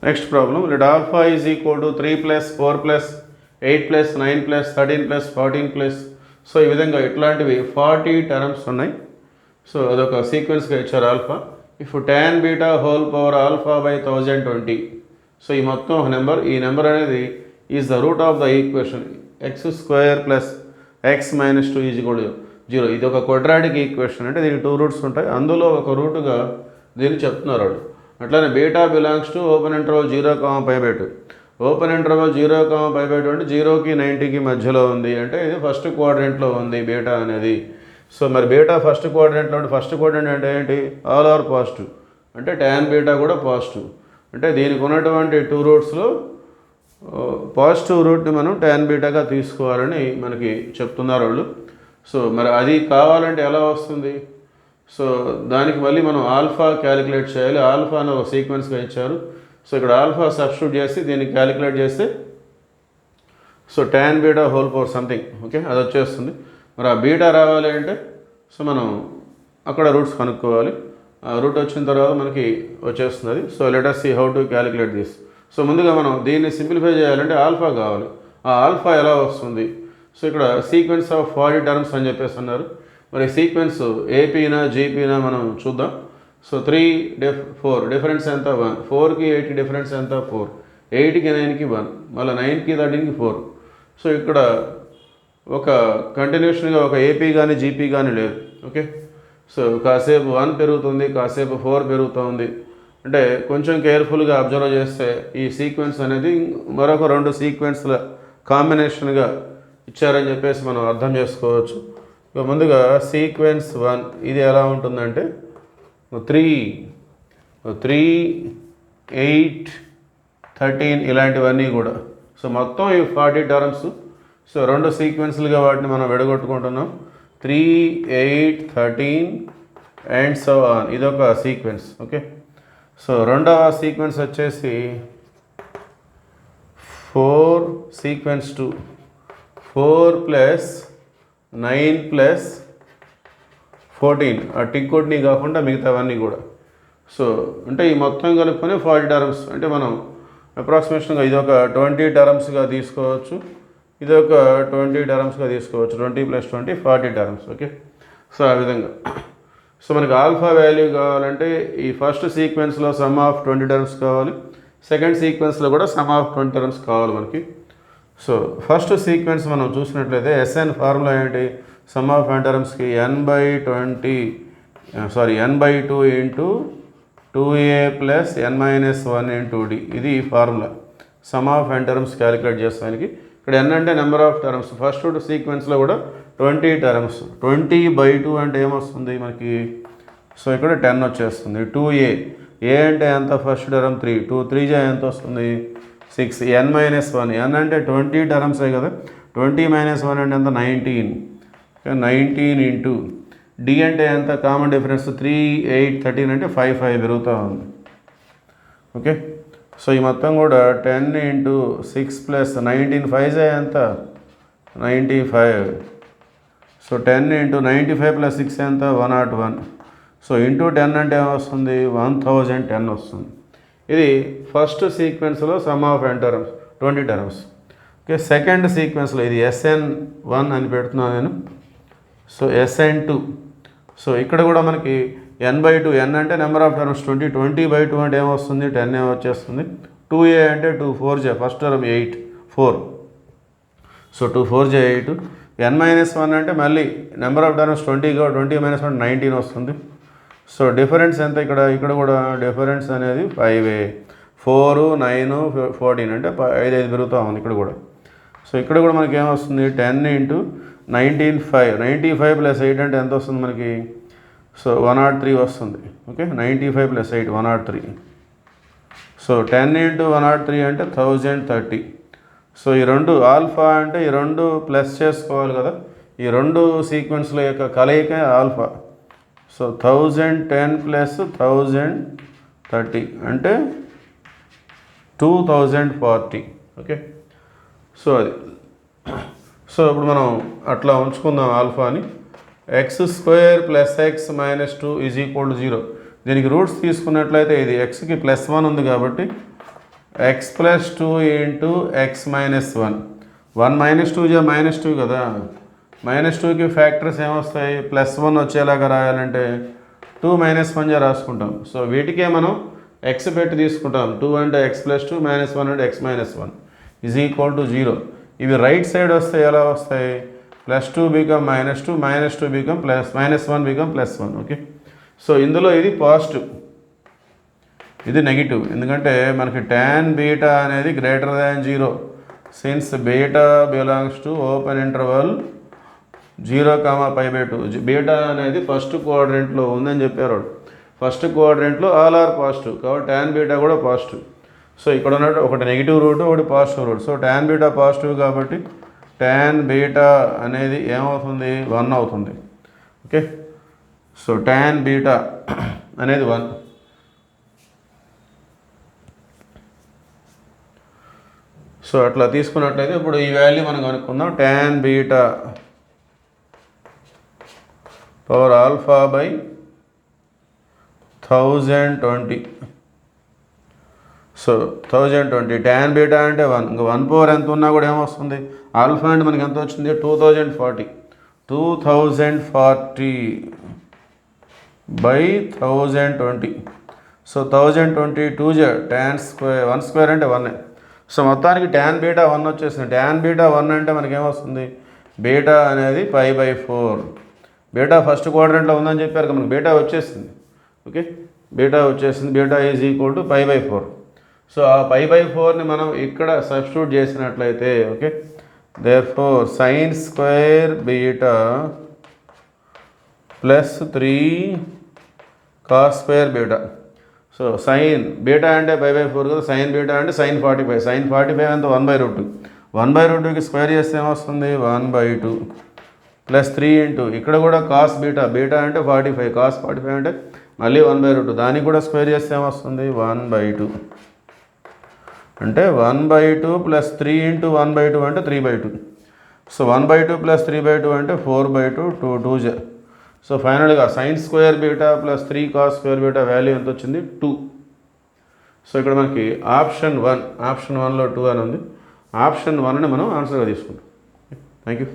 Next problem, let alpha is equal to 3 plus 4 plus 8 plus 9 plus 13 plus 14 plus, so ఈ విధంగా ఇట్లాంటివి 40 terms ఉన్నాయి. So అదొక సీక్వెన్స్గా ఇచ్చారు alpha. If tan beta whole power alpha by 1020, so ఈ మొత్తం ఒక నెంబర్, ఈ నెంబర్ అనేది is the root of the equation X square plus X minus 2 is equal to 0. ఇది ఒక క్వాడ్రాటిక్ ఈక్వేషన్, అంటే దీనికి 2 రూట్స్ ఉంటాయి, అందులో ఒక రూటుగా దీన్ని చెప్తున్నారు వాళ్ళు. అట్లానే beta belongs to open interval 0,π/2. Open interval 0,π/2 అంటే 0కి 90కి మధ్యలో ఉంది, అంటే ఇది ఫస్ట్ క్వాడ్రంట్లో ఉంది బీటా అనేది. సో మరి బీటా ఫస్ట్ క్వాడ్రంట్లో ఉంటే, ఫస్ట్ క్వాడ్రంట్ అంటే ఏంటి, ఆల్ ఆర్ పాజిటివ్, అంటే tan బీటా కూడా పాజిటివ్. అంటే దీనికి ఉన్నటువంటి 2 రూట్స్లో పాజిటివ్ రూట్ని మనం tan బీటాగా తీసుకోవాలని మనకి చెప్తున్నారు వాళ్ళు. సో మరి అది కావాలంటే ఎలా వస్తుంది, సో దానికి మళ్ళీ మనం ఆల్ఫా క్యాలిక్యులేట్ చేయాలి. ఆల్ఫా అని ఒక సీక్వెన్స్గా ఇచ్చారు. సో ఇక్కడ ఆల్ఫా సబ్స్టిట్యూట్ చేసి దీన్ని క్యాలిక్యులేట్ చేస్తే so tan beta whole power something, okay, అది వచ్చేస్తుంది. మరి ఆ బీటా రావాలి అంటే సో మనం అక్కడ రూట్స్ కనుక్కోవాలి. ఆ రూట్ వచ్చిన తర్వాత మనకి వచ్చేస్తుంది అది. So let us see how to calculate this. So ముందుగా మనం దీన్ని సింప్లిఫై చేయాలంటే ఆల్ఫా కావాలి. ఆ ఆల్ఫా ఎలా వస్తుంది, సో ఇక్కడ సీక్వెన్స్ ఆఫ్ 40 టర్మ్స్ అని చెప్పేసి అన్నారు. మరి సీక్వెన్స్ ఏపీనా జీపీనా మనం చూద్దాం. సో 4 డిఫరెన్స్ ఎంత, 1, 4కి 8 డిఫరెన్స్ ఎంత, 4, 8కి 9కి 1, మళ్ళీ 9కి 13కి 4. సో ఇక్కడ ఒక కంటిన్యూషన్గా ఒక ఏపీ కానీ జీపీ కానీ లేదు, ఓకే. సో కాసేపు 1 పెరుగుతుంది, కాసేపు 4 పెరుగుతుంది. అంటే కొంచెం కేర్ఫుల్గా అబ్జర్వ్ చేస్తే ఈ సీక్వెన్స్ అనేది మరొక 2 సీక్వెన్స్ల కాంబినేషన్గా ఇచ్చారని చెప్పేసి మనం అర్థం చేసుకోవచ్చు. ఇక ముందుగా సీక్వెన్స్ 1 ఇది ఎలా ఉంటుందంటే 3, 8, 13 ఇలాంటివన్నీ కూడా. సో మొత్తం ఈ 40 టర్మ్స్. సో 2 సీక్వెన్స్లుగా వాటిని మనం విడగొట్టుకుంటున్నాం. 3, 8, 13 అండ్ సో ఆన్, ఇదొక సీక్వెన్స్, ఓకే. సో రెండవ సీక్వెన్స్ వచ్చేసి 4 సీక్వెన్స్ 2, 4 ప్లస్ 9 ప్లస్ 14, ఆ టిక్కోట్ని కాకుండా మిగతావన్నీ కూడా. సో అంటే ఈ మొత్తం కనుక్కొని 40 టర్మ్స్, అంటే మనం అప్రాక్సిమేషన్గా ఇది ఒక 20 టర్మ్స్గా తీసుకోవచ్చు, ఇది ఒక 20 టర్మ్స్గా తీసుకోవచ్చు. 20 + 20 40 టర్మ్స్, ఓకే. సో ఆ విధంగా. సో మనకి ఆల్ఫా వాల్యూ కావాలంటే ఈ ఫస్ట్ సీక్వెన్స్లో సమ్ ఆఫ్ 20 టర్మ్స్ కావాలి, సెకండ్ సీక్వెన్స్లో కూడా సమ్ ఆఫ్ 20 టర్మ్స్ కావాలి మనకి. సో ఫస్ట్ సీక్వెన్స్ మనం చూసినట్లయితే ఎస్ఎన్ ఫార్ములా ఏంటి, some of n టర్మ్స్కి n/2 into 2a plus n-1 into d, ఇది formula. Some of n terms calculate చేస్తానికి. ఇక్కడ n అంటే నెంబర్ ఆఫ్ టర్మ్స్, ఫస్ట్ సీక్వెన్స్లో కూడా 20 టర్మ్స్. 20/2 అంటే ఏమొస్తుంది మనకి, సో ఇక్కడ 10 వచ్చేస్తుంది. 2a, a అంటే ఎంత, ఫస్ట్ టర్మ్ 3, 2 3 ఎంత వస్తుంది, 6, n-1, n అంటే 20 టర్మ్సే కదా, 20 - 1 అంటే ఎంత, 19, 19 ఇంటూ d అంటే ఎంత, కామన్ డిఫరెన్స్ 3, 8, 13 అంటే 5 పెరుగుతూ ఉంది, ఓకే. సో ఈ మొత్తం కూడా 10 ఇంటూ 6 ప్లస్ 19, 5 ఎంత, 95. సో 10 ఇంటూ 95 ప్లస్ 6 ఎంత, 101. సో ఇంటూ 10 అంటే ఏమొస్తుంది, 1010 వస్తుంది. ఇది ఫస్ట్ సీక్వెన్స్లో sum of n terms 20 terms, okay. Second సీక్వెన్స్లో ఇది SN1 అని పెడుతున్నాను నేను. So SN2. సో ఇక్కడ కూడా మనకి n/2, n అంటే నెంబర్ ఆఫ్ టర్మ్స్ 20, 20/2 అంటే ఏమొస్తుంది, 10 వచ్చేస్తుంది. 2a అంటే 2 4 ఫస్ట్ టర్మ్ 8, 4. సో 2 4 8. n-1 అంటే మళ్ళీ నెంబర్ ఆఫ్ టర్మ్స్ 20 20 - 1 19 వస్తుంది. సో డిఫరెన్స్ ఎంత, ఇక్కడ కూడా డిఫరెన్స్ అనేది 5a, 4, 9, 14 అంటే 5 పెరుగుతూ ఉంది ఇక్కడ కూడా. సో ఇక్కడ కూడా మనకి ఏమొస్తుంది, 10 ఇంటూ 19, 5, 95 + 8 అంటే ఎంత వస్తుంది మనకి, సో 103 వస్తుంది, ఓకే. 95 + 8 103. సో 10 ఇంటూ 103 అంటే 1030. సో ఈ రెండు ఆల్ఫా అంటే ఈ రెండు ప్లస్ చేసుకోవాలి కదా, ఈ రెండు సీక్వెన్స్ల యొక్క కలయిక ఆల్ఫా. సో 1010 + 1030 అంటే 2040, ఓకే. సో అది. సో ఇప్పుడు మనం అట్లా ఉంచుకుందాం ఆల్ఫాని. x² + x - 2 = 0. దీనికి రూట్స్ తీసుకున్నట్లయితే ఇది xకి +1 ఉంది కాబట్టి X plus 2 into X minus 1. 1 minus 2 జా మైనస్ 2 కదా, మైనస్ 2కి ఫ్యాక్టర్స్ ఏమొస్తాయి, ప్లస్ 1 వచ్చేలాగా రాయాలంటే 2 మైనస్ 1 జా రాసుకుంటాం. సో వీటికే మనం ఎక్స్ పెట్టి తీసుకుంటాం. 2 అంటే ఎక్స్ ప్లస్ 2, మైనస్ 1 అంటే x minus 1 is equal to 0. ఇవి రైట్ సైడ్ వస్తాయి, ఎలా వస్తాయి, plus 2 become minus 2, minus 2 become plus, minus 1 become plus 1. Okay, so ఇందులో ఇది పాజిటివ్, ఇది నెగిటివ్, ఎందుకంటే మనకి tan బీటా అనేది greater than 0 since beta belongs to open interval 0, π/2. Beta అనేది ఫస్ట్ క్వాడ్రంట్లో ఉందని చెప్పారు. ఫస్ట్ క్వాడ్రంట్లో ఆల్ ఆర్ పాజిటివ్, కాబట్టి tan బీటా కూడా పాజిటివ్. సో ఇక్కడ ఉన్నట్టు ఒకటి నెగిటివ్ రూట్, ఒకటి positive root. So tan beta positive కాబట్టి tan బీటా అనేది ఏమవుతుంది, 1 అవుతుంది. ఓకే, సో tan బీటా అనేది 1. సో అట్లా తీసుకున్నట్లయితే ఇప్పుడు ఈ వాల్యూ మనం కనుక్కుందాం. tan beta power alpha by 1020. So 1020 tan beta అంటే 1, ఇంకా 1 పవర్ ఎంత ఉన్నా కూడా ఏమొస్తుంది, ఆల్ఫా అంటే మనకి ఎంత వచ్చింది, 2040. 2040 by 1020. So 1020 2 tan square, 1 square అంటే 1. సో మొత్తానికి tan బీటా 1 వచ్చేసింది. tan బీటా 1 అంటే మనకేమొస్తుంది, బీటా అనేది π/4. బీటా ఫస్ట్ క్వాడ్రంట్లో ఉందని చెప్పారు కదా, మనకి బీటా వచ్చేసింది. ఓకే, బీటా వచ్చేసింది, beta is equal to π/4. So ఆ π/4ని మనం ఇక్కడ సబ్స్టిట్యూట్ చేసినట్లయితే, okay, therefore sine square beta plus 3 cos square beta. So sine beta అంటే π/4 కదా, సైన్ బీటా అంటే సైన్ 45. సైన్ 45 ఎంత, 1/2. 1/2కి స్క్వేర్ చేస్తే ఏమొస్తుంది, 1/2 ప్లస్ 3 ఇంటూ ఇక్కడ కూడా కాస్ బీటా, బీటా అంటే 45, కాస్ 45 అంటే మళ్ళీ 1/2, దానికి కూడా స్క్వేర్ చేస్తే ఏమొస్తుంది, 1/2. అంటే 1/2 ప్లస్ 3 ఇంటూ 1/2 అంటే 3/2. సో 1/2 ప్లస్ 3/2 అంటే 4/2, 2 సో ఫైనల్గా sign square beta plus 3 cos square beta value ఎంత వచ్చింది, 2. సో ఇక్కడ మనకి ఆప్షన్ 1, ఆప్షన్ 1లో 2 అని ఉంది. ఆప్షన్ 1ని మనం ఆన్సర్గా తీసుకుంటాం. Thank you.